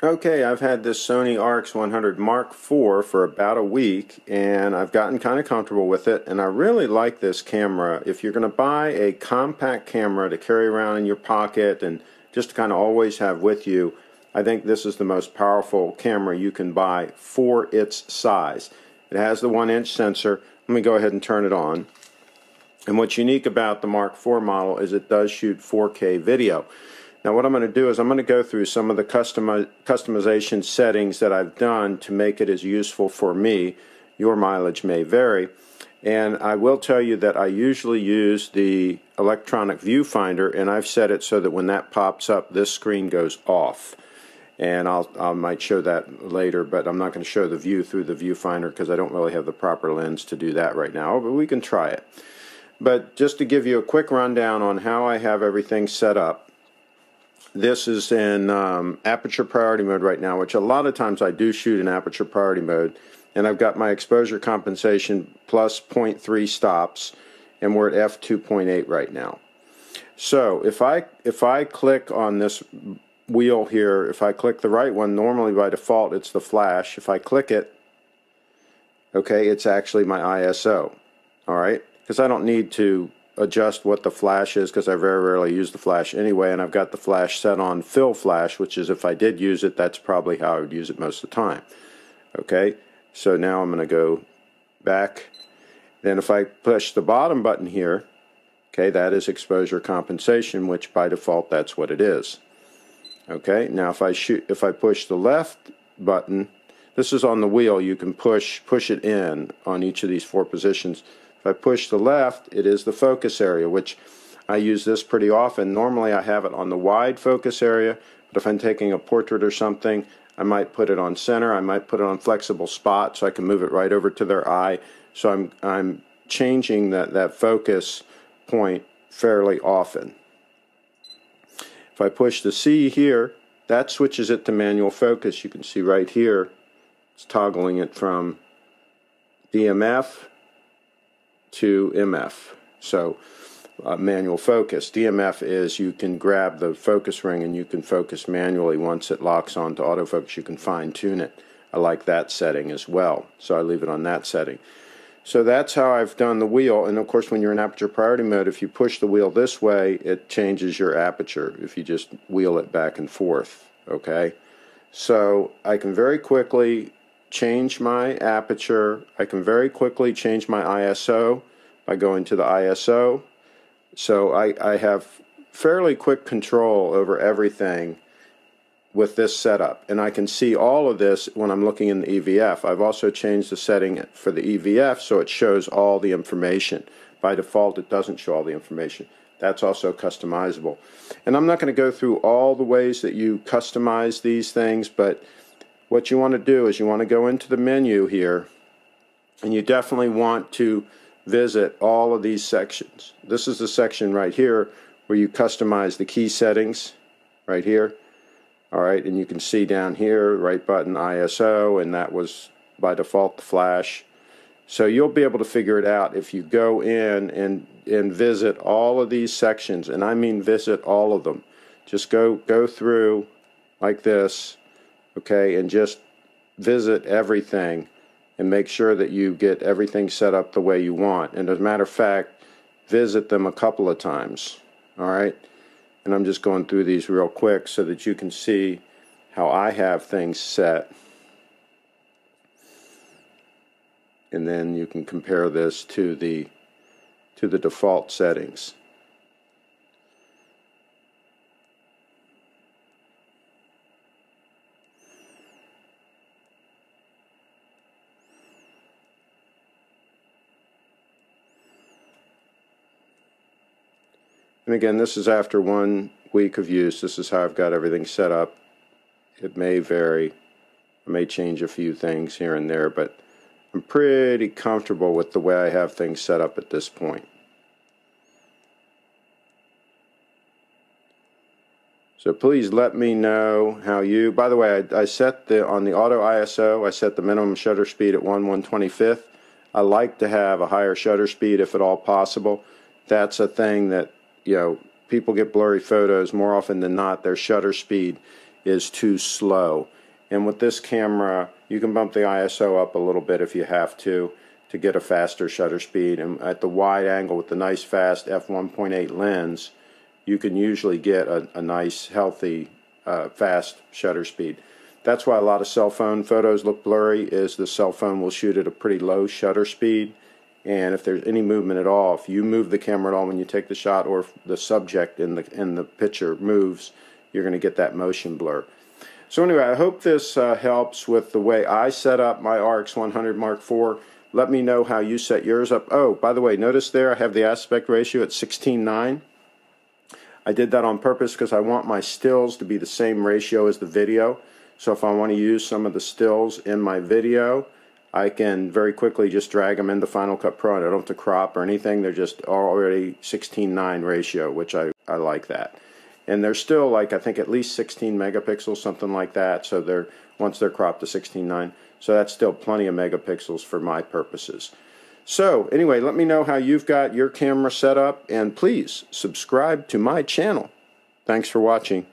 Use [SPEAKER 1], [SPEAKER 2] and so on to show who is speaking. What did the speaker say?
[SPEAKER 1] Okay, I've had this Sony RX100M4 for about a week, and I've gotten kind of comfortable with it, and I really like this camera. If you're going to buy a compact camera to carry around in your pocket and just to kind of always have with you, I think this is the most powerful camera you can buy for its size. It has the 1-inch sensor. Let me go ahead and turn it on. And what's unique about the Mark IV model is it does shoot 4K video. Now what I'm going to do is I'm going to go through some of the customization settings that I've done to make it as useful for me. Your mileage may vary. And I will tell you that I usually use the electronic viewfinder, and I've set it so that when that pops up, this screen goes off. And I might show that later, but I'm not going to show the view through the viewfinder because I don't really have the proper lens to do that right now, but we can try it. But just to give you a quick rundown on how I have everything set up, this is in aperture priority mode right now, which a lot of times I do shoot in aperture priority mode. And I've got my exposure compensation plus 0.3 stops, and we're at f2.8 right now. So if I click on this wheel here, if I click the right one, normally by default it's the flash. If I click it, okay, it's actually my ISO. All right, because I don't need to adjust what the flash is because I very rarely use the flash anyway, and I've got the flash set on fill flash, which is if I did use it, that's probably how I would use it most of the time. Okay, so now I'm going to go back. Then if I push the bottom button here, okay, that is exposure compensation, which by default that's what it is. Okay, now if I push the left button, this is on the wheel, you can push it in on each of these 4 positions. If I push the left, it is the focus area, which I use this pretty often. Normally I have it on the wide focus area, but if I'm taking a portrait or something, I might put it on center, I might put it on flexible spot so I can move it right over to their eye. So I'm changing that focus point fairly often. If I push the C here, that switches it to manual focus. You can see right here, it's toggling it from DMF to MF. So manual focus. DMF is you can grab the focus ring and you can focus manually. Once it locks onto autofocus, you can fine tune it. I like that setting as well, so I leave it on that setting. So that's how I've done the wheel. And of course when you're in aperture priority mode, if you push the wheel this way, it changes your aperture if you just wheel it back and forth. Okay, so I can very quickly change my aperture. I can very quickly change my ISO by going to the ISO. So I have fairly quick control over everything with this setup, and I can see all of this when I'm looking in the EVF. I've also changed the setting for the EVF so it shows all the information. By default it doesn't show all the information. That's also customizable. And I'm not going to go through all the ways that you customize these things, but what you want to do is you want to go into the menu here, and you definitely want to visit all of these sections. This is the section right here where you customize the key settings right here. Alright, and you can see down here, right button ISO, and that was by default the flash. So you'll be able to figure it out if you go in and visit all of these sections, and I mean visit all of them. Just go through like this, okay, and just visit everything and make sure that you get everything set up the way you want. And as a matter of fact, visit them a couple of times. Alright, and I'm just going through these real quick so that you can see how I have things set, and then you can compare this to the default settings. And again, this is after 1 week of use. This is how I've got everything set up. It may vary. I may change a few things here and there, but I'm pretty comfortable with the way I have things set up at this point. So please let me know how you, by the way, I set on the auto ISO, I set the minimum shutter speed at 1/125th. I like to have a higher shutter speed if at all possible. That's a thing that, you know, people get blurry photos more often than not. Their shutter speed is too slow. And with this camera, you can bump the ISO up a little bit if you have to get a faster shutter speed. And at the wide angle with the nice fast f1.8 lens, you can usually get a nice healthy fast shutter speed. That's why a lot of cell phone photos look blurry, is the cell phone will shoot at a pretty low shutter speed, and if there's any movement at all, if you move the camera at all when you take the shot, or if the subject in the picture moves, you're going to get that motion blur. So anyway, I hope this helps with the way I set up my RX100 Mark IV. Let me know how you set yours up. Oh, by the way, notice there I have the aspect ratio at 16:9. I did that on purpose because I want my stills to be the same ratio as the video. So if I want to use some of the stills in my video, I can very quickly just drag them into Final Cut Pro, and I don't have to crop or anything. They're just already 16:9 ratio, which I like that. And they're still, like, I think at least 16 megapixels, something like that. So once they're cropped to 16:9, so that's still plenty of megapixels for my purposes. So anyway, let me know how you've got your camera set up, and please subscribe to my channel. Thanks for watching.